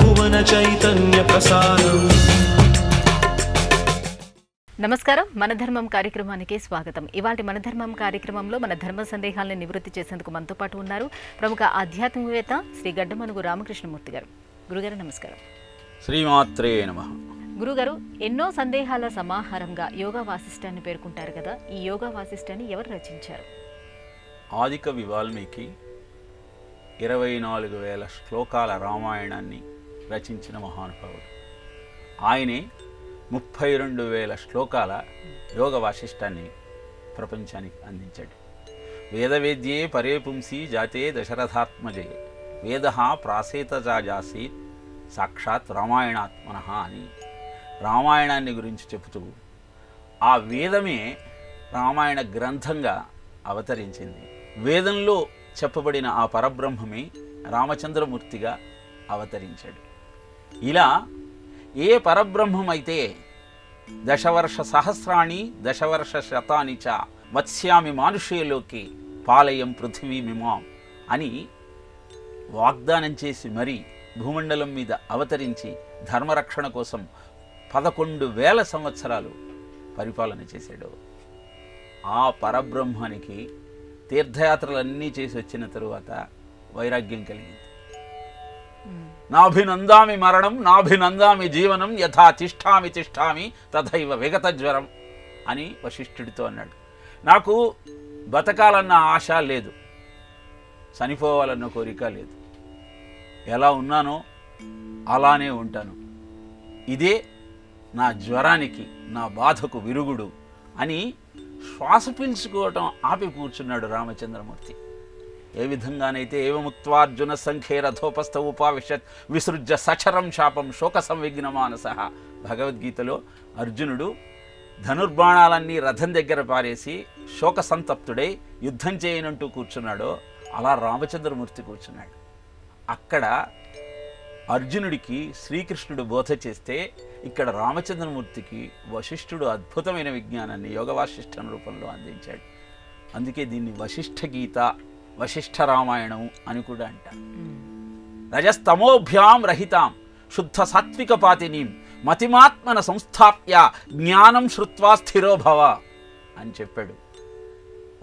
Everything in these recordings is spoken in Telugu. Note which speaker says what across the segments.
Speaker 1: భువన చైతన్య ప్రసారం.
Speaker 2: నమస్కారం, మన ధర్మం కార్యక్రమానికి స్వాగతం. ఇవాళ మన ధర్మం కార్యక్రమంలో మన ధర్మ సందేహాలను నివృత్తి చేసేందుకు మనతో పాటు ఉన్నారు ప్రముఖ ఆధ్యాత్మికవేత్త శ్రీ గడ్డమనుగు రామకృష్ణమూర్తి గారు. గురుగారు నమస్కారం.
Speaker 3: శ్రీమాత్రే నమః.
Speaker 2: గురుగారు, ఎన్నో సందేహాల సమాహారంగా యోగా వాసిష్టాన్ని పేర్కొంటారు కదా, ఈ యోగా వాసిష్టాన్ని ఎవరు రచించారు?
Speaker 3: ఆదికవి వాల్మీకి 24,000 శ్లోకాల రామాయణాన్ని రచించిన మహానుభావుడు. ఆయనే 32,000 శ్లోకాల యోగ వాసిష్టాన్ని ప్రపంచానికి అందించాడు. వేదవేద్యే పరే పుంసి జాతే దశరథాత్మజే వేద ప్రాసేతజాసీత్ సాక్షాత్ రామాయణాత్మన అని రామాయణాన్ని గురించి చెబుతూ ఆ వేదమే రామాయణ గ్రంథంగా అవతరించింది. వేదంలో చెప్పబడిన ఆ పరబ్రహ్మమే రామచంద్రమూర్తిగా అవతరించాడు. ఇలా ఏ పరబ్రహ్మమైతే దశవర్ష సహస్రాణి దశవర్ష శతాని చ వత్స్యామి మానుషేలోకి పాలయం పృథివీమిమాం అని వాగ్దానం చేసి మరీ భూమండలం మీద అవతరించి ధర్మరక్షణ కోసం 11,000 సంవత్సరాలు పరిపాలన చేశాడు. ఆ పరబ్రహ్మానికి తీర్థయాత్రలన్నీ చేసి వచ్చిన తరువాత వైరాగ్యం కలిగింది. నాభినందామి మరణం నాభినందామి జీవనం యథా తిష్టామి తిష్టామి తథైవ విగత జ్వరం అని వశిష్ఠుడితో అన్నాడు. నాకు బతకాలన్న ఆశ లేదు, చనిపోవాలన్న కోరిక లేదు. ఎలా ఉన్నానో అలానే ఉంటాను. ఇదే నా జ్వరానికి నా బాధకు విరుగుడు అని శ్వాస పీల్చుకోవటం ఆపి కూర్చున్నాడు రామచంద్రమూర్తి. ఏ విధంగానైతే ఏవముక్త్వార్జున సంఖ్యే రథోపస్థ ఉపావిశత్ విసృజ్య సచరం శాపం శోక సంవిఘ్న మానస భగవద్గీతలో అర్జునుడు ధనుర్బాణాలన్నీ రథం దగ్గర పారేసి శోక సంతప్తుడై యుద్ధం చేయనంటూ కూర్చున్నాడో అలా రామచంద్రమూర్తి కూర్చున్నాడు. అక్కడ అర్జునుడికి శ్రీకృష్ణుడు బోధ చేస్తే ఇక్కడ రామచంద్రమూర్తికి వశిష్ఠుడు అద్భుతమైన విజ్ఞానాన్ని యోగ వాసిష్ఠం రూపంలో అందించాడు. అందుకే దీన్ని వశిష్ఠ గీత వశిష్ఠ రామాయణం అని కూడా అంటారు. రజస్తమోభ్యాం రహితాం శుద్ధ సాత్విక పాతినీం మతిమాత్మన సంస్థాప్య జ్ఞానం శ్రుత్వా స్థిరో భవ అని చెప్పాడు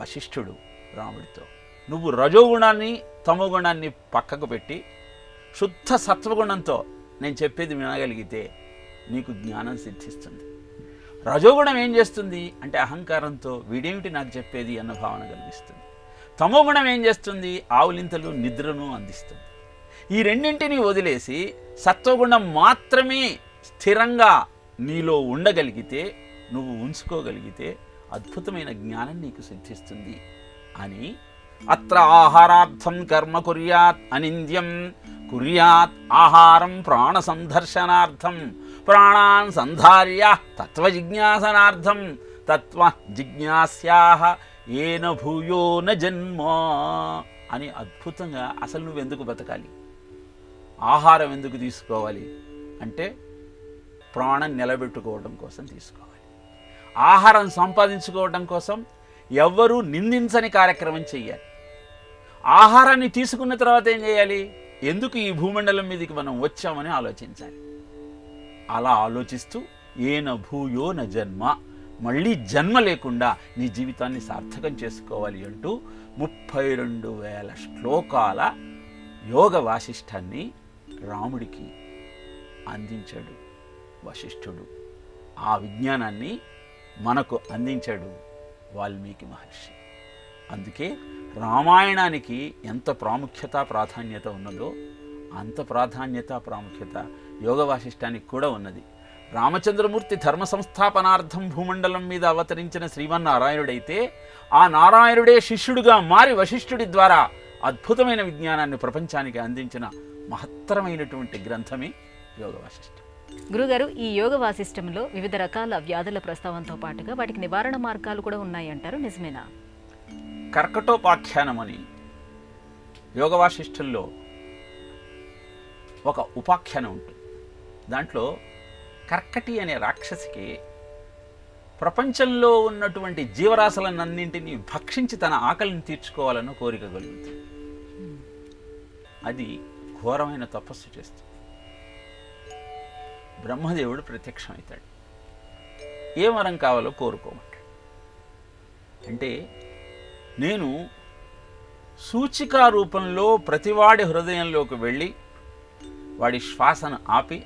Speaker 3: వశిష్ఠుడు రాముడితో. నువ్వు రజోగుణాన్ని తమోగుణాన్ని పక్కకు పెట్టి శుద్ధ సత్వగుణంతో నేను చెప్పేది వినగలిగితే నీకు జ్ఞానం సిద్ధిస్తుంది. రజోగుణం ఏం చేస్తుంది అంటే అహంకారంతో వీడేమిటి నాకు చెప్పేది అన్న భావన కలిగిస్తుంది. తమోగుణం ఏం చేస్తుంది? ఆవులింతలు నిద్రను అందిస్తుంది. ఈ రెండింటినీ వదిలేసి సత్వగుణం మాత్రమే స్థిరంగా నీలో ఉండగలిగితే, నువ్వు ఉంచుకోగలిగితే అద్భుతమైన జ్ఞానం నీకు సిద్ధిస్తుంది అని అత్ర ఆహారార్థం కర్మ కుర్యాత్ అనింద్యం కుర్యాత్ ఆహారం ప్రాణ సందర్శనార్థం ప్రాణాన్ సంధార్య తత్వ జిజ్ఞాసనార్థం తత్వ జిజ్ఞాస్యాః ఏన భూయో న జన్మ అని అద్భుతంగా అసలు నువ్వెందుకు బతకాలి, ఆహారం ఎందుకు తీసుకోవాలి అంటే ప్రాణం నిలబెట్టుకోవడం కోసం తీసుకోవాలి. ఆహారం సంపాదించుకోవడం కోసం ఎవ్వరూ నిందించని కార్యక్రమం చెయ్యాలి. ఆహారాన్ని తీసుకున్న తర్వాత ఏం చేయాలి? ఎందుకు ఈ భూమండలం మీదకి మనం వచ్చామని ఆలోచించాలి. అలా ఆలోచిస్తూ ఏన భూయో న జన్మ, మళ్ళీ జన్మ లేకుండా నీ జీవితాన్ని సార్థకం చేసుకోవాలి అంటూ 32,000 శ్లోకాల యోగ వాసిష్ఠాన్ని రాముడికి అందించాడు వశిష్ఠుడు. ఆ విజ్ఞానాన్ని మనకు అందించాడు వాల్మీకి మహర్షి. అందుకే రామాయణానికి ఎంత ప్రాముఖ్యత ప్రాధాన్యత ఉన్నదో అంత ప్రాధాన్యత ప్రాముఖ్యత యోగ వాసిష్ఠానికి కూడా ఉన్నది. రామచంద్రమూర్తి ధర్మ సంస్థాపనార్థం భూమండలం మీద అవతరించిన శ్రీమన్నారాయణుడైతే ఆ నారాయణుడే శిష్యుడుగా మారి వశిష్ఠుడి ద్వారా అద్భుతమైన విజ్ఞానాన్ని ప్రపంచానికి అందించిన మహత్తరమైనటువంటి గ్రంథమే యోగ వాసిష్ఠం.
Speaker 2: గురుగారు, ఈ యోగ వాసిష్టంలో వివిధ రకాల వ్యాధుల ప్రస్తావనతో పాటుగా వాటికి నివారణ మార్గాలు కూడా ఉన్నాయి అంటారు, నిజమేనా?
Speaker 3: కర్కటోపాఖ్యానం అని యోగ వాసిష్టంలో ఒక ఉపాఖ్యానం ఉంటుంది. దాంట్లో కర్కటి అనే రాక్షసికి ప్రపంచంలో ఉన్నటువంటి జీవరాశులన్నింటినీ భక్షించి తన ఆకలిని తీర్చుకోవాలన్న కోరిక కలుగుతుంది. అది ఘోరమైన తపస్సు చేస్తుంది. బ్రహ్మదేవుడు ప్రత్యక్షమవుతాడు. ఏ వరం కావాలో కోరుకోమంటాడు. అంటే నేను సూచికా రూపంలో ప్రతివాడి హృదయంలోకి వెళ్ళి వాడి శ్వాసను ఆపి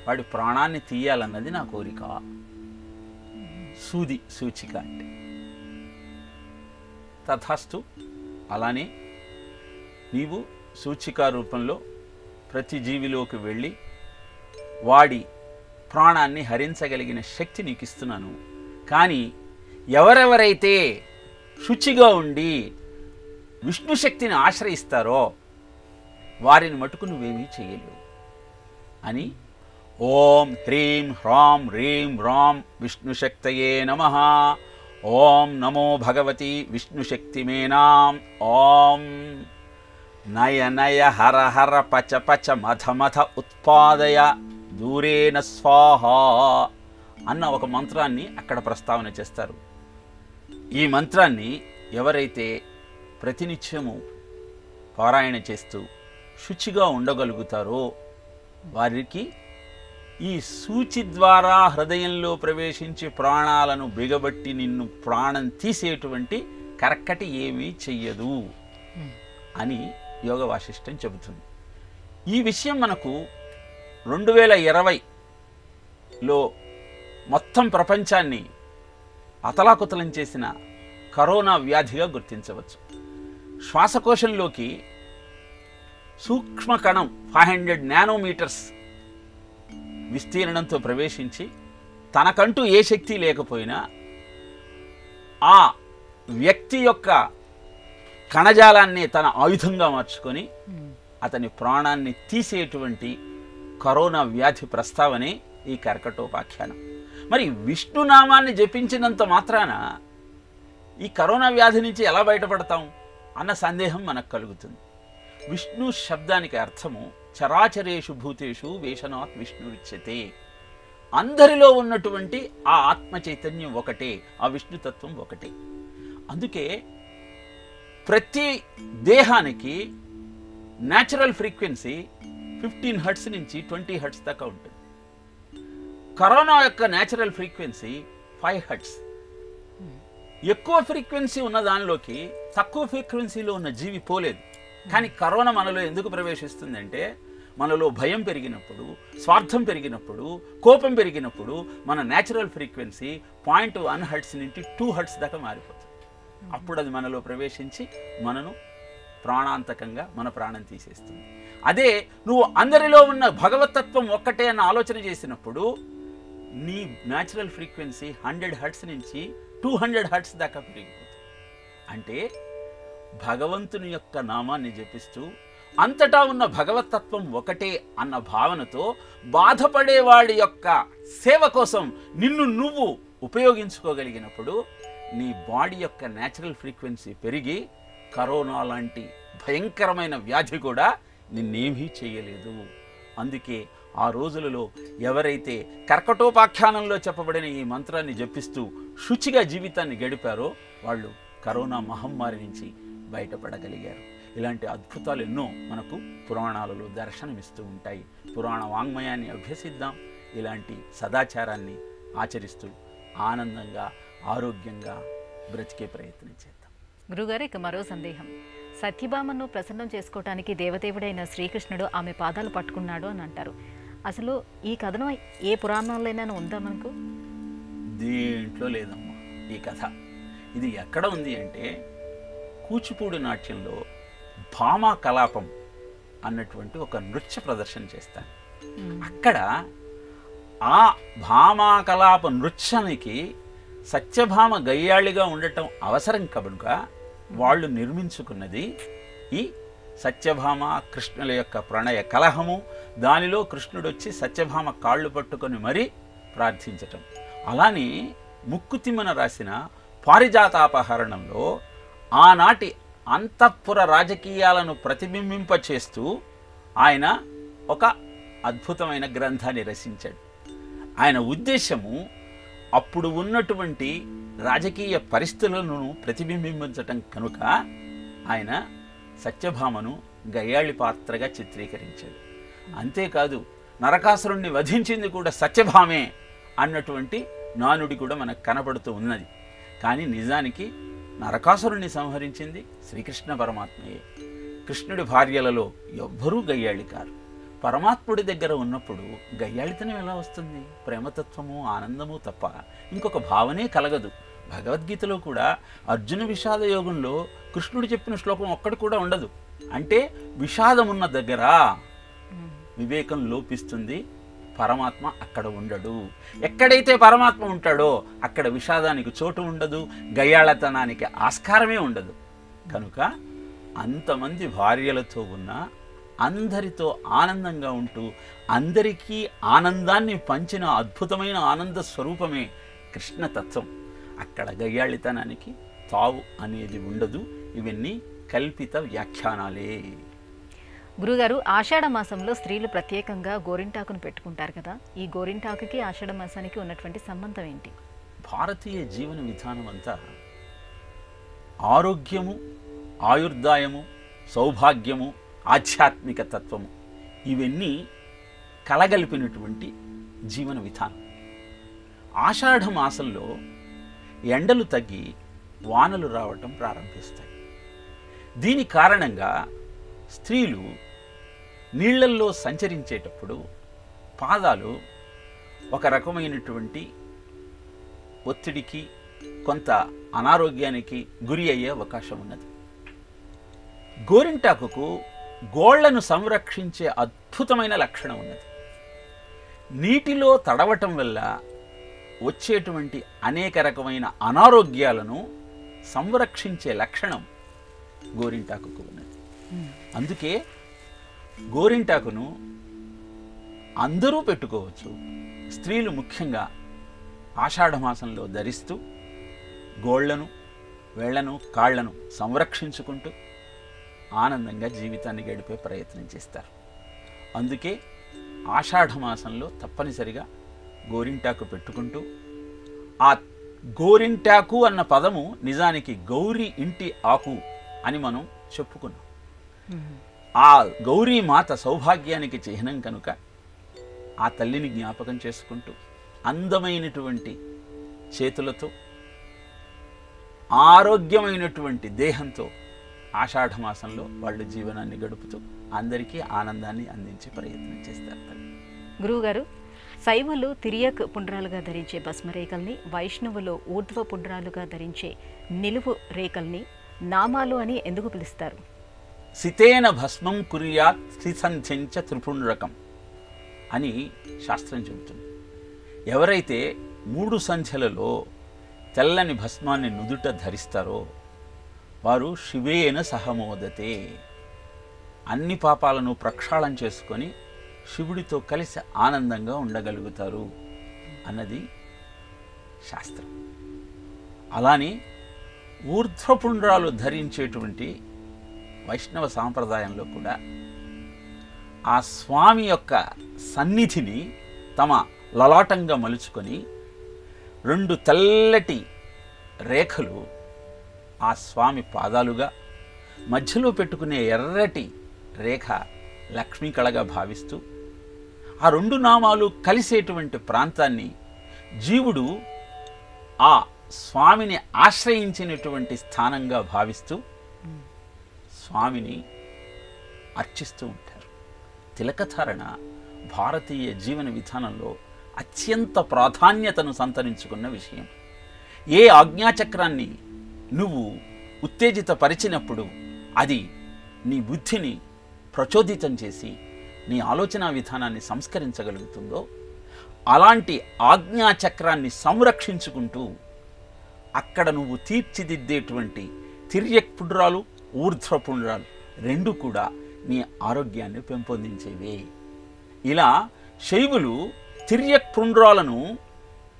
Speaker 3: వాడి ప్రాణాన్ని తీయాలన్నది నా కోరిక. సూచిక అంటే తథాస్తు. అలానే నీవు సూచికా రూపంలో ప్రతి జీవిలోకి వెళ్ళి వాడి ప్రాణాన్ని హరించగలిగిన శక్తి నీకు ఇస్తున్నాను. కానీ ఎవరెవరైతే శుచిగా ఉండి విష్ణు శక్తిని ఆశ్రయిస్తారో వారిని మటుకు నువ్వేమీ చేయలేవు అని ఓం హ్రీం హ్రాం హ్రీం రాం విష్ణుశక్తయే నమః. ఓం నమో భగవతి విష్ణుశక్తిమేనాం. ఓం నయ నయ హర హర పచ పచ మథ మథ ఉత్పాదయ దూరేన స్వాహ అన్న ఒక మంత్రాన్ని అక్కడ ప్రస్తావన చేస్తారు. ఈ మంత్రాన్ని ఎవరైతే ప్రతినిత్యము పారాయణ చేస్తూ శుచిగా ఉండగలుగుతారో వారికి ఈ సూచి ద్వారా హృదయంలో ప్రవేశించి ప్రాణాలను బిగబట్టి నిన్ను ప్రాణం తీసేటువంటి కర్కటి ఏమీ చెయ్యదు అని యోగ వాసిష్టం చెబుతుంది. ఈ విషయం మనకు 2020లో మొత్తం ప్రపంచాన్ని అతలాకుతలం చేసిన కరోనా వ్యాధిగా గుర్తించవచ్చు. శ్వాసకోశంలోకి సూక్ష్మ కణం 500 నానోమీటర్స్ విస్తీర్ణంతో ప్రవేశించి తనకంటూ ఏ శక్తి లేకపోయినా ఆ వ్యక్తి యొక్క కణజాలాన్ని తన ఆయుధంగా మార్చుకొని అతని ప్రాణాన్ని తీసేటువంటి కరోనా వ్యాధి ప్రస్తావనే ఈ కర్కటోపాఖ్యానం. మరి విష్ణునామాన్ని జపించినంత మాత్రాన ఈ కరోనా వ్యాధి నుంచి ఎలా బయటపడతాం అన్న సందేహం మనకు కలుగుతుంది. విష్ణు శబ్దానికి అర్థము చరాచరేషు భూతేషు వేషనాత్ విష్ణురిచ్యతే. అందరిలో ఉన్నటువంటి ఆ ఆత్మ చైతన్యం ఒకటే, ఆ విష్ణుతత్వం ఒకటే. అందుకే ప్రతి దేహానికి న్యాచురల్ ఫ్రీక్వెన్సీ 15 హెర్ట్జ్ నుంచి 20 హెర్ట్జ్ దాకా ఉంటుంది. కరోనా యొక్క న్యాచురల్ ఫ్రీక్వెన్సీ 5 హెర్ట్జ్. ఎక్కువ ఫ్రీక్వెన్సీ ఉన్న దానిలోకి తక్కువ ఫ్రీక్వెన్సీలో ఉన్న జీవి పోలేదు. కానీ కరోనా మనలో ఎందుకు ప్రవేశిస్తుందంటే మనలో భయం పెరిగినప్పుడు, స్వార్థం పెరిగినప్పుడు, కోపం పెరిగినప్పుడు మన న్యాచురల్ ఫ్రీక్వెన్సీ 0.1 హెర్ట్జ్ నుంచి 2 హెర్ట్జ్ దాకా మారిపోతుంది. అప్పుడు అది మనలో ప్రవేశించి మనను ప్రాణాంతకంగా మన ప్రాణం తీసేస్తుంది. అదే నువ్వు అందరిలో ఉన్న భగవతత్వం ఒక్కటే అన్న ఆలోచన చేసినప్పుడు నీ న్యాచురల్ ఫ్రీక్వెన్సీ 100 హెర్ట్జ్ నుంచి 200 హెర్ట్జ్ దాకా పెరిగిపోతుంది. అంటే భగవంతుని యొక్క నామాన్ని జపిస్తూ అంతటా ఉన్న భగవతత్వం ఒకటే అన్న భావనతో బాధపడేవాడి యొక్క సేవ కోసం నిన్ను నువ్వు ఉపయోగించుకోగలిగినప్పుడు నీ బాడీ యొక్క న్యాచురల్ ఫ్రీక్వెన్సీ పెరిగి కరోనా లాంటి భయంకరమైన వ్యాధి కూడా నిన్నేమీ చేయలేదు. అందుకే ఆ రోజులలో ఎవరైతే కర్కటోపాఖ్యానంలో చెప్పబడిన ఈ మంత్రాన్ని జపిస్తూ శుచిగా జీవితాన్ని గడిపారో వాళ్ళు కరోనా మహమ్మారి నుంచి బయటపడగలిగారు. ఇలాంటి అద్భుతాలు ఎన్నో మనకు పురాణాలలో దర్శనమిస్తూ ఉంటాయి. పురాణ వాంగ్మయాన్ని అభ్యసిద్దాం. ఇలాంటి సదాచారాన్ని ఆచరిస్తూ ఆనందంగా ఆరోగ్యంగా బ్రతికే ప్రయత్నం చేద్దాం.
Speaker 2: గురుగారు, ఇక మరో సందేహం. సత్యభామను ప్రసన్నం చేసుకోవటానికి దేవదేవుడైన శ్రీకృష్ణుడు ఆమె పాదాలు పట్టుకున్నాడు అని అంటారు. అసలు ఈ కథనం ఏ పురాణాలైనా ఉందా మనకు?
Speaker 3: దీంట్లో లేదమ్మా ఈ కథ. ఇది ఎక్కడ ఉంది అంటే కూచిపూడి నాట్యంలో భామా కలాపం అన్నటువంటి ఒక నృత్య ప్రదర్శన చేస్తాను. అక్కడ ఆ భామా కలాప నృత్యానికి సత్యభామ గయ్యాళిగా ఉండటం అవసరం కనుక వాళ్ళు నిర్మించుకున్నది ఈ సత్యభామ కృష్ణుల యొక్క ప్రణయ కలహము. దానిలో కృష్ణుడు వచ్చి సత్యభామ కాళ్ళు పట్టుకొని మరీ ప్రార్థించటం. అలానే ముక్కుతిమ్మన రాసిన పారిజాతాపహరణంలో ఆనాటి అంతఃపుర రాజకీయాలను ప్రతిబింబింపచేస్తూ ఆయన ఒక అద్భుతమైన గ్రంథాన్ని రచించాడు. ఆయన ఉద్దేశము అప్పుడు ఉన్నటువంటి రాజకీయ పరిస్థితులను ప్రతిబింబించటం కనుక ఆయన సత్యభామను గయ్యాళి పాత్రగా చిత్రీకరించాడు. అంతేకాదు నరకాసురుణ్ణి వధించింది కూడా సత్యభామే అన్నటువంటి నానుడి కూడా మనకు కనబడుతూ ఉన్నది. కానీ నిజానికి నరకాసురుణ్ణి సంహరించింది శ్రీకృష్ణ పరమాత్మయే. కృష్ణుడి భార్యలలో ఎవ్వరూ గయ్యాళి కారు. పరమాత్ముడి దగ్గర ఉన్నప్పుడు గయ్యాళితనం ఎలా వస్తుంది? ప్రేమతత్వము, ఆనందము తప్ప ఇంకొక భావనే కలగదు. భగవద్గీతలో కూడా అర్జున విషాద యోగంలో కృష్ణుడు చెప్పిన శ్లోకం ఒక్కటి కూడా ఉండదు. అంటే విషాదం ఉన్న దగ్గర వివేకం లోపిస్తుంది, పరమాత్మ అక్కడ ఉండడు. ఎక్కడైతే పరమాత్మ ఉంటాడో అక్కడ విషాదానికి చోటు ఉండదు, గయ్యాళతనానికి ఆస్కారమే ఉండదు. కనుక అంతమంది భార్యలతో ఉన్న అందరితో ఆనందంగా ఉంటూ అందరికీ ఆనందాన్ని పంచిన అద్భుతమైన ఆనంద స్వరూపమే కృష్ణతత్వం. అక్కడ గయ్యాళితనానికి తావు అనేది ఉండదు. ఇవన్నీ కల్పిత వ్యాఖ్యానాలే.
Speaker 2: గురుగారు, ఆషాఢ మాసంలో స్త్రీలు ప్రత్యేకంగా గోరింటాకును పెట్టుకుంటారు కదా, ఈ గోరింటాకుకి ఆషాఢ మాసానికి ఉన్నటువంటి సంబంధం ఏంటి?
Speaker 3: భారతీయ జీవన విధానం అంతా ఆరోగ్యము, ఆయుర్దాయము, సౌభాగ్యము, ఆధ్యాత్మిక తత్వము ఇవన్నీ కలగలిపినటువంటి జీవన విధానం. ఆషాఢ మాసంలో ఎండలు తగ్గి వానలు రావటం ప్రారంభిస్తాయి. దీని కారణంగా స్త్రీలు నీళ్లల్లో సంచరించేటప్పుడు పాదాలు ఒక రకమైనటువంటి ఒత్తిడికి, కొంత అనారోగ్యానికి గురి అయ్యే అవకాశం ఉన్నది. గోరింటాకుకు గోళ్లను సంరక్షించే అద్భుతమైన లక్షణం ఉన్నది. నీటిలో తడవటం వల్ల వచ్చేటువంటి అనేక రకమైన అనారోగ్యాలను సంరక్షించే లక్షణం గోరింటాకుకు ఉన్నది. అందుకే గోరింటాకును అందరూ పెట్టుకోవచ్చు. స్త్రీలు ముఖ్యంగా ఆషాఢ మాసంలో ధరిస్తూ గోళ్లను, వేళ్లను, కాళ్లను సంరక్షించుకుంటూ ఆనందంగా జీవితాన్ని గడిపే ప్రయత్నం చేస్తారు. అందుకే ఆషాఢ మాసంలో తప్పనిసరిగా గోరింటాకు పెట్టుకుంటూ, ఆ గోరింటాకు అన్న పదము నిజానికి గౌరీ ఇంటి ఆకు అని మనం చెప్పుకున్నాం. ఆ గౌరీ మాత సౌభాగ్యానికి చిహ్నం కనుక ఆ తల్లిని జ్ఞాపకం చేసుకుంటూ అందమైనటువంటి చేతులతో, ఆరోగ్యమైనటువంటి దేహంతో ఆషాఢ మాసంలో వాళ్ళు జీవనాన్ని గడుపుతూ అందరికీ ఆనందాన్ని అందించే ప్రయత్నం చేస్తారు.
Speaker 2: గురువుగారు, శైవులు తిరియక్ పుండ్రాలుగా ధరించే భస్మరేఖల్ని, వైష్ణవులు ఊర్ధ్వ పుండ్రాలుగా ధరించే నిలువు రేఖల్ని నామాలు అని ఎందుకు పిలుస్తారు?
Speaker 3: సితేన భస్మం కుర్యాత్ శ్రీసంధ్యంచ త్రిపుండ్రకం అని శాస్త్రం చెబుతుంది. ఎవరైతే 3 సంధ్యలలో తెల్లని భస్మాన్ని నుదుట ధరిస్తారో వారు శివేన సహమోదతే, అన్ని పాపాలను ప్రక్షాళన చేసుకొని శివుడితో కలిసి ఆనందంగా ఉండగలుగుతారు అన్నది శాస్త్రం. అలానే ఊర్ధ్వపుండ్రాలు ధరించేటువంటి వైష్ణవ సాంప్రదాయంలో కూడా ఆ స్వామి యొక్క సన్నిధిని తమ లలాటంగా మలుచుకొని 2 తెల్లటి రేఖలు ఆ స్వామి పాదాలుగా, మధ్యలో పెట్టుకునే ఎర్రటి రేఖ లక్ష్మీ కళగా భావిస్తూ ఆ 2 నామాలు కలిసేటువంటి ప్రాంతాన్ని జీవుడు ఆ స్వామిని ఆశ్రయించినటువంటి స్థానంగా భావిస్తూ స్వామిని అర్చిస్తూ ఉంటారు. తిలకధారణ భారతీయ జీవన విధానంలో అత్యంత ప్రాధాన్యతను సంతరించుకున్న విషయం. ఏ ఆజ్ఞాచక్రాన్ని నువ్వు ఉత్తేజితపరిచినప్పుడు అది నీ బుద్ధిని ప్రచోదితం చేసి నీ ఆలోచన విధానాన్ని సంస్కరించగలుగుతుందో అలాంటి ఆజ్ఞాచక్రాన్ని సంరక్షించుకుంటూ అక్కడ నువ్వు తీర్చిదిద్దేటువంటి తిర్యక్ పుండ్రాలు, ఊర్ధ్వ పుండ్రాలు 2 కూడా నీ ఆరోగ్యాన్ని పెంపొందించేవే. ఇలా శైవులు తిర్యక్ పుండ్రాలను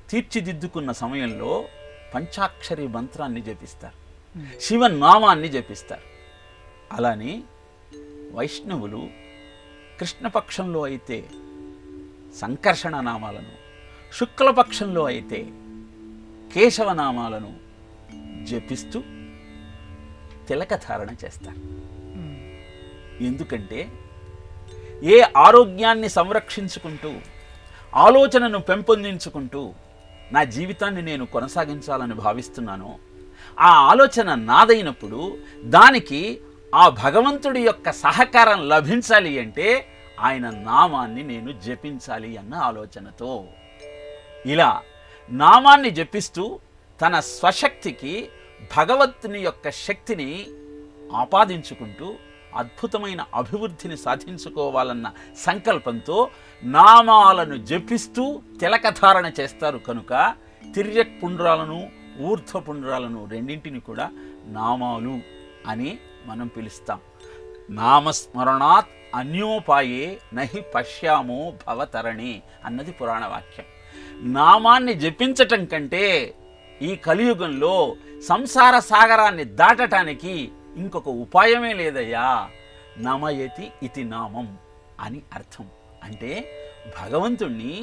Speaker 3: తీర్చిదిద్దుకున్న సమయంలో పంచాక్షరి మంత్రాన్ని జపిస్తారు, శివనామాన్ని జపిస్తారు. అలానే వైష్ణవులు కృష్ణపక్షంలో అయితే సంకర్షణ నామాలను, శుక్లపక్షంలో అయితే కేశవనామాలను జపిస్తూ తిలకధారణ చేస్తారు. ఎందుకంటే ఏ ఆరోగ్యాన్ని సంరక్షించుకుంటూ ఆలోచనను పెంపొందించుకుంటూ నా జీవితాన్ని నేను కొనసాగించాలని భావిస్తున్నానో ఆ ఆలోచన నాదైనప్పుడు దానికి ఆ భగవంతుడి యొక్క సహకారం లభించాలి అంటే ఆయన నామాన్ని నేను జపించాలి అన్న ఆలోచనతో ఇలా నామాన్ని జపిస్తూ తన స్వశక్తికి భగవంతుని యొక్క శక్తిని ఆపాదించుకుంటూ అద్భుతమైన అభివృద్ధిని సాధించుకోవాలన్న సంకల్పంతో నామాలను జపిస్తూ తిలకధారణ చేస్తారు కనుక తిర్యక్ పుండ్రాలను ఊర్ధ్వ పుండ్రాలను రెండింటిని కూడా నామాలు అని మనం పిలుస్తాం. నామస్మరణాత్ అన్యోపాయే నహి పశ్యామో భవతరణి అన్నది పురాణ వాక్యం. నామాన్ని జపించటం కంటే ఈ కలియుగంలో సంసార సాగరాన్ని దాటటానికి ఇంకొక ఉపాయమే లేదయ్యా. నమయతి ఇతి నామం అని అర్థం. అంటే భగవంతుణ్ణి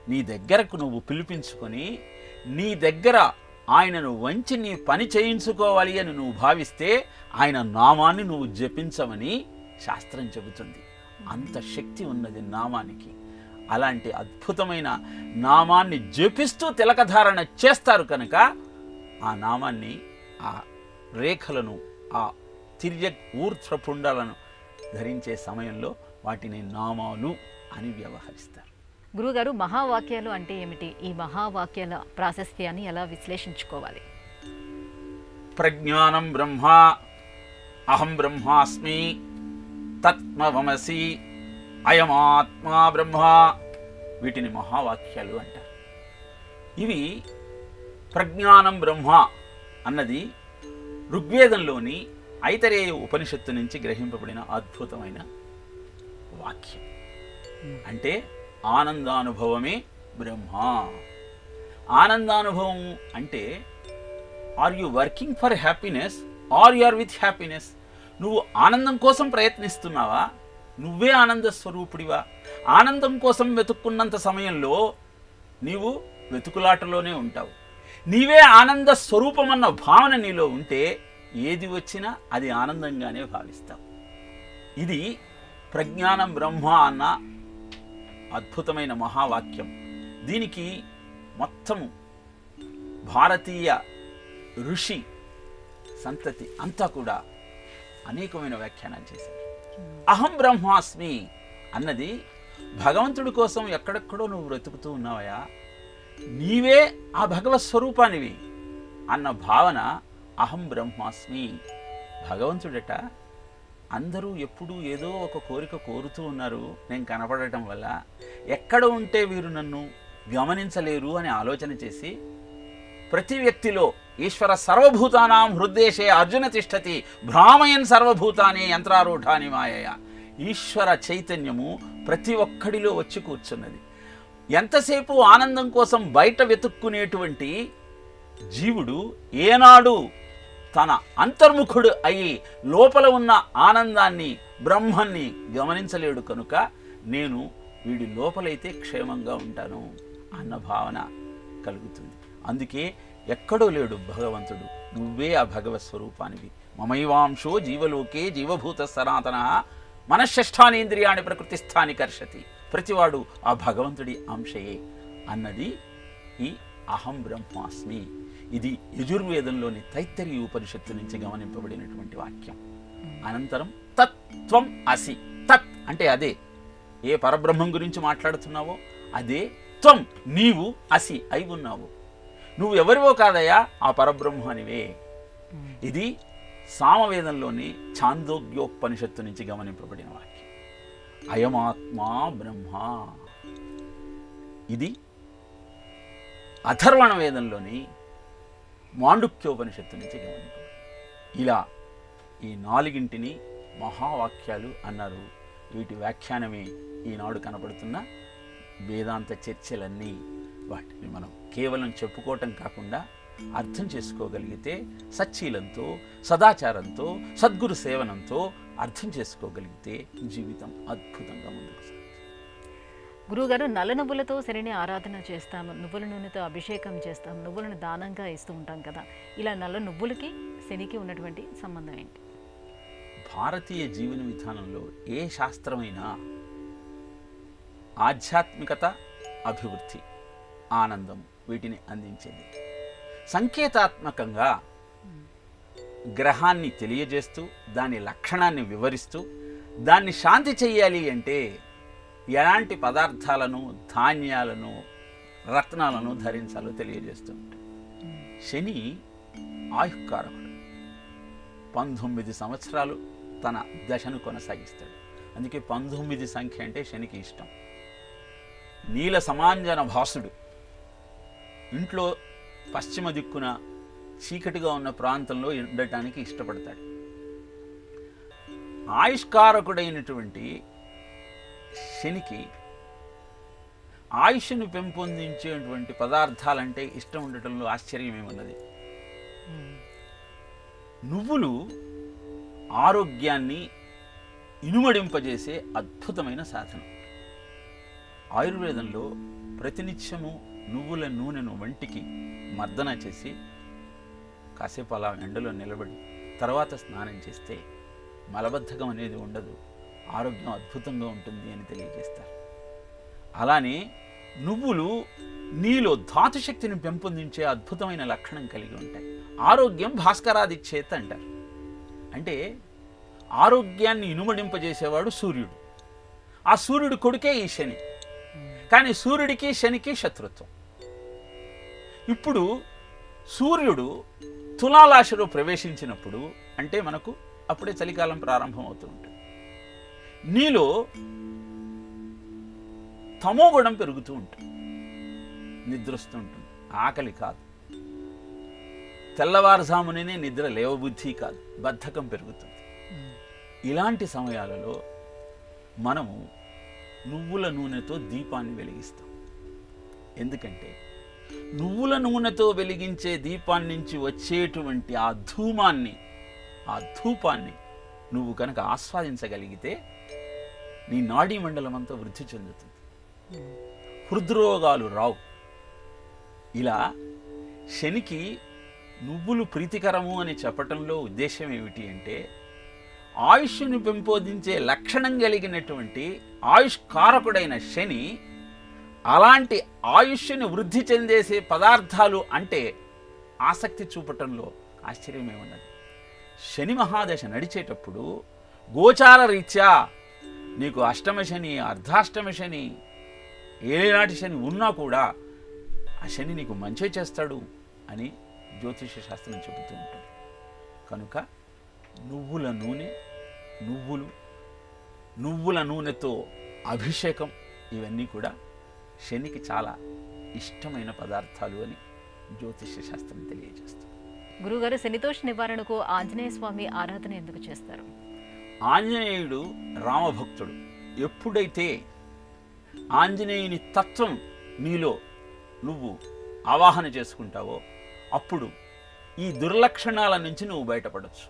Speaker 3: నీ దగ్గరకు నువ్వు పిలిపించుకొని నీ దగ్గర ఆయనను వంచి నీ పని చేయించుకోవాలి అని నువ్వు భావిస్తే ఆయన నామాన్ని నువ్వు జపించమని శాస్త్రం చెబుతుంది. అంత శక్తి ఉన్నది నామానికి. అలాంటి అద్భుతమైన నామాన్ని జపిస్తూ తిలకధారణ చేస్తారు కనుక ఆ నామాన్ని, ఆ రేఖలను, ఆ తిర్యక్ ఊర్ధ్వ పుండాలను ధరించే సమయంలో వాటిని నామాలు అని వ్యవహరిస్తారు.
Speaker 2: గురుగారు, మహావాక్యాలు అంటే ఏమిటి? ఈ మహావాక్యాల ప్రాశస్త్యాన్ని ఎలా విశ్లేషించుకోవాలి?
Speaker 3: ప్రజ్ఞానం బ్రహ్మ, అహం బ్రహ్మాస్మి, తత్మవమసి, అయమాత్మా బ్రహ్మ, వీటిని మహావాక్యాలు అంటారు. ఇవి ప్రజ్ఞానం బ్రహ్మ అన్నది ఋగ్వేదంలోని ఐతరేయ ఉపనిషత్తు నుంచి గ్రహింపబడిన అద్భుతమైన వాక్యం. అంటే ఆనందానుభవమే బ్రహ్మ. ఆనందానుభవం అంటే are you working for happiness are you are with happiness? నువ్వు ఆనందం కోసం ప్రయత్నిస్తున్నావా? నువ్వే ఆనంద స్వరూపుడివా? ఆనందం కోసం వెతుక్కున్నంత సమయంలో నీవు వెతుకులాటలోనే ఉంటావు. నీవే ఆనంద స్వరూపమన్న భావన నీలో ఉంటే ఏది వచ్చినా అది ఆనందంగానే భావిస్తావు. ఇది ప్రజ్ఞానం బ్రహ్మ అన్న అద్భుతమైన మహావాక్యం. దీనికి మొత్తము భారతీయ ఋషి సంతతి అంతా కూడా అనేకమైన వ్యాఖ్యానాలు చేశారు. అహం బ్రహ్మాస్మి అన్నది భగవంతుడి కోసం ఎక్కడెక్కడో నువ్వు బ్రతుకుతూ ఉన్నావయా, నీవే ఆ భగవత్ స్వరూపానివి అన్న భావన అహం బ్రహ్మాస్మి. భగవంతుడట అందరూ ఎప్పుడూ ఏదో ఒక కోరిక కోరుతూ ఉన్నారు, నేను కనపడటం వల్ల ఎక్కడ ఉంటే వీరు నన్ను గమనించలేరు అని ఆలోచన చేసి ప్రతి వ్యక్తిలో ఈశ్వర సర్వభూతానాం హృద్దేశే అర్జున తిష్టతి భ్రామయన్ సర్వభూతాని యంత్రారూఢాని మాయయ. ఈశ్వర చైతన్యము ప్రతి ఒక్కడిలో వచ్చి కూర్చున్నది. ఎంతసేపు ఆనందం కోసం బయట వెతుక్కునేటువంటి జీవుడు ఏనాడు తన అంతర్ముఖుడు అయి లోపల ఉన్న ఆనందాన్ని, బ్రహ్మాన్ని గమనించలేడు. కనుక నేను వీడి లోపలైతే క్షేమంగా ఉంటాను అన్న భావన కలుగుతుంది. అందుకే ఎక్కడో లేడు భగవంతుడు, నువ్వే ఆ భగవత్ స్వరూపానివి. మమైవాంశో జీవలోకే జీవభూత సనాతన మనశ్శష్టానేంద్రియాణి ప్రకృతిస్థాని కర్షతి. ప్రతివాడు ఆ భగవంతుడి అంశయే అన్నది ఈ అహం బ్రహ్మాస్మి. ఇది యజుర్వేదంలోని తైత్తరీయ ఉపనిషత్తు నుంచి గమనింపబడినటువంటి వాక్యం. అనంతరం తత్వం అసి. తత్ అంటే అదే, ఏ పరబ్రహ్మం గురించి మాట్లాడుతున్నావో అదే. త్వం నీవు, అసి అయి ఉన్నావు. నువ్వు ఎవరివో కాదయా, ఆ పరబ్రహ్మానివే. ఇది సామవేదంలోని ఛాందోగ్యోపనిషత్తు నుంచి గమనింపబడిన వాక్యం. అయమాత్మా బ్రహ్మ. ఇది అథర్వణ వేదంలోని మాండుక్యోపనిషత్తు నుంచి గమనింపబడింది. ఇలా ఈ నాలుగింటిని మహావాక్యాలు అన్నారు. వీటి వ్యాఖ్యానమే ఈనాడు కనపడుతున్న వేదాంత చర్చలన్నీ. వాటిని మనం కేవలం చెప్పుకోవటం కాకుండా అర్థం చేసుకోగలిగితే, సచ్చీలంతో, సదాచారంతో, సద్గురు సేవనంతో అర్థం చేసుకోగలిగితే జీవితం అద్భుతంగా ముందుకు సాగుతుంది.
Speaker 2: గురువుగారు, నల్ల నువ్వులతో శనిని ఆరాధన చేస్తాము, నువ్వుల నూనెతో అభిషేకం చేస్తాం, నువ్వులను దానంగా ఇస్తూ ఉంటాం కదా, ఇలా నల్ల నువ్వులకి శనికి ఉన్నటువంటి సంబంధం ఏంటి?
Speaker 3: భారతీయ జీవన విధానంలో ఏ శాస్త్రమైనా ఆధ్యాత్మికత, అభివృద్ధి, ఆనందం వీటిని అందించేది. సంకేతాత్మకంగా గ్రహాన్ని తెలియజేస్తూ దాని లక్షణాన్ని వివరిస్తూ దాన్ని శాంతి చెయ్యాలి అంటే ఎలాంటి పదార్థాలను, ధాన్యాలను, రత్నాలను ధరించాలో తెలియజేస్తూ ఉంటాడు. శని ఆయుకారకుడు. 19 సంవత్సరాలు తన దశను కొనసాగిస్తాడు. అందుకే 19 సంఖ్య అంటే శనికి ఇష్టం. నీల సమాంజన భాసుడు. ఇంట్లో పశ్చిమ దిక్కున చీకటిగా ఉన్న ప్రాంతంలో ఉండటానికి ఇష్టపడతాడు. ఆయుష్కారకుడైనటువంటి శనికి ఆయుష్ను పెంపొందించేటువంటి పదార్థాలంటే ఇష్టం ఉండటంలో ఆశ్చర్యమేమున్నది. నువ్వులు ఆరోగ్యాన్ని ఇనుమడింపజేసే అద్భుతమైన సాధనం. ఆయుర్వేదంలో ప్రతినిత్యము నువ్వుల నూనెను వంటికి మర్దన చేసి కాసేపు అలా ఎండలో నిలబడి తర్వాత స్నానం చేస్తే మలబద్ధకం అనేది ఉండదు, ఆరోగ్యం అద్భుతంగా ఉంటుంది అని తెలియజేస్తారు. అలానే నువ్వులు నీలో ధాతుశక్తిని పెంపొందించే అద్భుతమైన లక్షణం కలిగి ఉంటాయి. ఆరోగ్యం భాస్కరాదిచ్చేత అంటారు. అంటే ఆరోగ్యాన్ని ఇనుమడింపజేసేవాడు సూర్యుడు. ఆ సూర్యుడు కొడుకే ఈ శని. కానీ సూర్యుడికి శనికి శత్రుత్వం. ఇప్పుడు సూర్యుడు తులారాశిలో ప్రవేశించినప్పుడు అంటే మనకు అప్పుడే చలికాలం ప్రారంభం అవుతూ ఉంటుంది. నీలో తమోగుణం పెరుగుతూ ఉంటుంది, నిద్రొస్తూ ఉంటుంది, ఆకలి కాదు, తెల్లవారుజామునే నిద్ర లేవబుద్ధి కాదు, బద్ధకం పెరుగుతుంది. ఇలాంటి సమయాలలో మనము నువ్వుల నూనెతో దీపాన్ని వెలిగిస్తాం. ఎందుకంటే నువ్వుల నూనెతో వెలిగించే దీపాన్ని నుంచి వచ్చేటువంటి ఆ ధూమాన్ని, ఆ ధూపాన్ని నువ్వు కనుక ఆస్వాదించగలిగితే నీ నాడీ మండలం అంతా వృద్ధి చెందుతుంది, హృద్రోగాలు రావు. ఇలా శనికి నువ్వులు ప్రీతికరము అని చెప్పటంలో ఉద్దేశం ఏమిటి అంటే ఆయుష్ను పెంపొందించే లక్షణం కలిగినటువంటి ఆయుష్కారకుడైన శని అలాంటి ఆయుష్ని వృద్ధి చెందేసే పదార్థాలు అంటే ఆసక్తి చూపటంలో ఆశ్చర్యమేమున్నది. శని మహాదశ నడిచేటప్పుడు గోచార రీత్యా నీకు అష్టమ శని, అర్ధాష్టమ శని, ఏలినాటి శని ఉన్నా కూడా ఆ శని నీకు మంచి చేస్తాడు అని జ్యోతిష శాస్త్రం చెబుతూ ఉంటుంది. కనుక నువ్వుల నూనె, నువ్వుల నూనెతో అభిషేకం ఇవన్నీ కూడా శనికి చాలా ఇష్టమైన పదార్థాలు అని జ్యోతిష శాస్త్రం తెలియజేస్తుంది.
Speaker 2: గురుగారు, శనిదోష నివారణకు ఆంజనేయ స్వామి ఆరాధన ఎందుకు చేస్తారు?
Speaker 3: ఆంజనేయుడు రామభక్తుడు. ఎప్పుడైతే ఆంజనేయుని తత్వం నీలో నువ్వు ఆవాహన చేసుకుంటావో అప్పుడు ఈ దుర్లక్షణాల నుంచి నువ్వు బయటపడవచ్చు.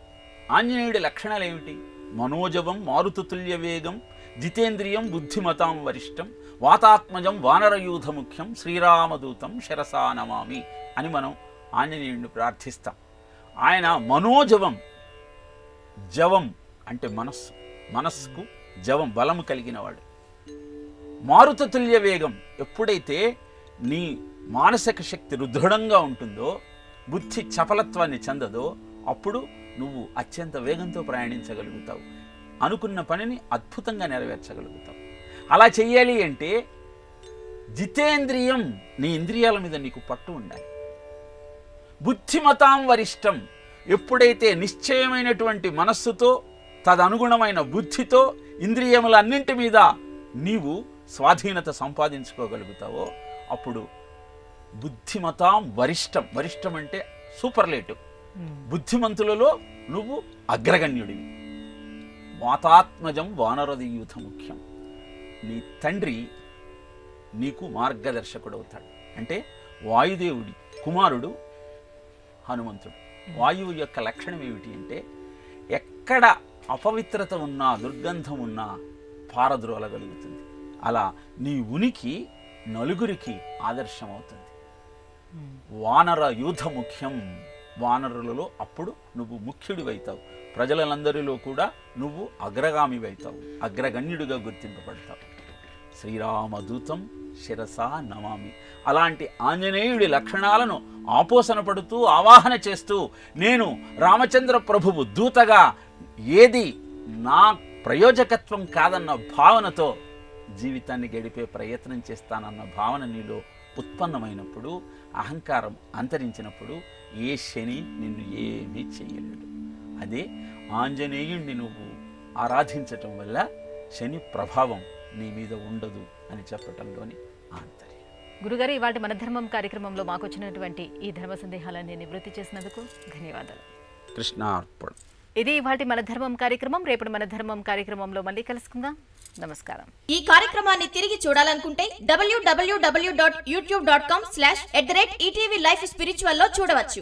Speaker 3: ఆంజనేయుడి లక్షణాలు ఏమిటి? మనోజవం మారుతుల్య వేగం, జితేంద్రియం బుద్ధిమతాం వరిష్టం, వాతాత్మజం వానరయూధ ముఖ్యం, శ్రీరామదూతం శిరసా నమామి అని మనం ఆంజనేయుడిని ప్రార్థిస్తాం. ఆయన మనోజవం, జవం అంటే మనస్సు, మనస్సుకు జవం బలము కలిగినవాడు. మారుతుల్య వేగం, ఎప్పుడైతే నీ మానసిక శక్తి దృఢంగా ఉంటుందో, బుద్ధి చపలత్వాన్ని చెందదో అప్పుడు నువ్వు అత్యంత వేగంతో ప్రయాణించగలుగుతావు, అనుకున్న పనిని అద్భుతంగా నెరవేర్చగలుగుతావు. అలా చెయ్యాలి అంటే జితేంద్రియం, నీ ఇంద్రియాల మీద నీకు పట్టు ఉండాలి. బుద్ధిమతాం వరిష్టం, ఎప్పుడైతే నిశ్చయమైనటువంటి మనస్సుతో తదనుగుణమైన బుద్ధితో ఇంద్రియములన్నింటి మీద నీవు స్వాధీనత సంపాదించుకోగలుగుతావో అప్పుడు బుద్ధిమతాం వరిష్టం. వరిష్టం అంటే సూపర్లేటివ్. బుద్ధిమంతులలో నువ్వు అగ్రగణ్యుడివి. వాతాత్మజం వానరదీయూథ ముఖ్యం, నీ తండ్రి నీకు మార్గదర్శకుడవుతాడు. అంటే వాయుదేవుడి కుమారుడు హనుమంతుడు. వాయువు యొక్క లక్షణం ఏమిటి అంటే ఎక్కడ అపవిత్రత ఉన్నా, దుర్గంధం ఉన్నా పారద్రోలగలుగుతుంది. అలా నీ ఉనికి నలుగురికి ఆదర్శం అవుతుంది. వానర యూథ ముఖ్యం, వానరులలో అప్పుడు నువ్వు ముఖ్యుడివైతావు. ప్రజలందరిలో కూడా నువ్వు అగ్రగామివైతావు, అగ్రగణ్యుడిగా గుర్తింపబడతావు. శ్రీరామదూతం శిరసా నమామి. అలాంటి ఆంజనేయుడి లక్షణాలను ఆపోసన పడుతూ ఆవాహన చేస్తూ నేను రామచంద్ర ప్రభువు దూతగా ఏది నా ప్రయోజకత్వం కాదన్న భావనతో జీవితాన్ని గడిపే ప్రయత్నం చేస్తానన్న భావన నీలో ఉత్పన్నమైనప్పుడు, అహంకారం అంతరించినప్పుడు ఏ శని నిన్ను ఏమీ చేయలేడు. అదే ఆంజనేయుణ్ణి నువ్వు ఆరాధించటం వల్ల శని ప్రభావం నీ మీద ఉండదు అని చెప్పటంలోని ఆంతర్యం.
Speaker 2: గురుగారు, ఇవాళ మన ధర్మం కార్యక్రమంలో మాకు వచ్చినటువంటి ఈ ధర్మ సందేహాలన్నీ నివృత్తి చేసినందుకు ధన్యవాదాలు.
Speaker 3: కృష్ణార్పణ.
Speaker 2: ఇది ఇవాళ మన ధర్మం కార్యక్రమం. రేపటి మన ధర్మం కార్యక్రమంలో మళ్ళీ కలుసుకుందాం. నమస్కారం.
Speaker 4: ఈ కార్యక్రమాన్ని తిరిగి చూడాలనుకుంటే www.youtube.com/ETV Life Spiritual లో చూడవచ్చు.